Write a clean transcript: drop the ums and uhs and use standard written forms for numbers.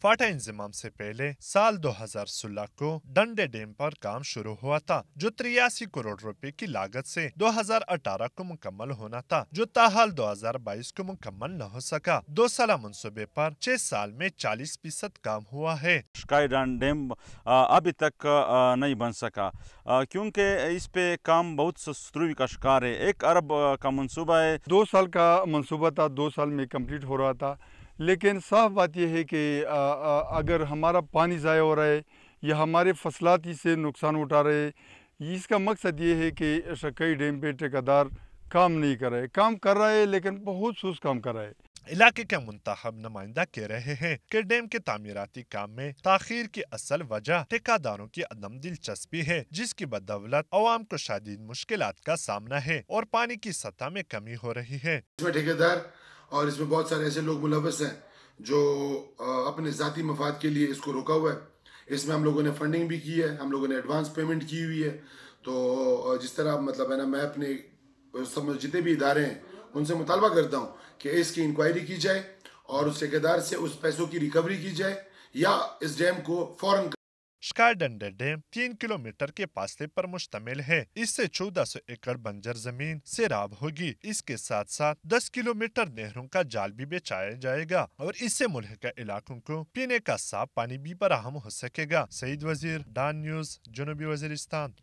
फाटा इंजमाम से पहले साल 2016 को डंडे डैम पर काम शुरू हुआ था, जो 83 करोड़ रुपए की लागत से 2018 को मुकम्मल होना था, जो ताहाल 2022 को मुकम्मल न हो सका। 2 साल मंसूबे पर 6 साल में 40% काम हुआ है। स्काई डैम अभी तक नहीं बन सका क्योंकि इस पे काम बहुत सस्ती का शिकार है। 1 अरब का मंसूबा है। 2 साल का मंसूबा था, 2 साल में कंप्लीट हो रहा था, लेकिन साफ बात यह है कि अगर हमारा पानी ज़ाया हो रहा है या हमारे फसलाती से नुकसान उठा रहे हैं, इसका मकसद ये है कि स्काई डैम पे ठेकेदार काम नहीं कर रहे, काम कर रहा है लेकिन बहुत सुस्त काम कर रहा है। इलाके के मुंतखब नुमाइंदा कह रहे हैं कि डैम के तामीराती काम में ताखीर की असल वजह ठेकेदारों की अदम दिलचस्पी है, जिसकी बदौलत अवाम को शदीद मुश्किलात का सामना है और पानी की सतह में कमी हो रही है। इसमें ठेकेदार और इसमें बहुत सारे ऐसे लोग मुलव्वस हैं जो अपने ज़ाती मफाद के लिए इसको रोका हुआ है। इसमें हम लोगों ने फंडिंग भी की है, हम लोगों ने एडवांस पेमेंट की हुई है। तो जिस तरह मतलब है ना, मैं अपने सब जितने भी इदारे हैं उनसे मुतालबा करता हूँ कि इसकी इंक्वायरी की जाए और उस ठेकेदार से उस पैसों की रिकवरी की जाए या इस डैम को फौरन। स्काई डंडे डैम 3 किलोमीटर के फासले पर मुश्तमिल है। इससे 1400 एकड़ बंजर जमीन सैराब होगी। इसके साथ साथ 10 किलोमीटर नहरों का जाल भी बिछाया जाएगा और इससे मुल्हिका इलाकों को पीने का साफ पानी भी बराहम हो सकेगा। सईद वजीर, डॉन न्यूज़, जनूबी वजीरिस्तान।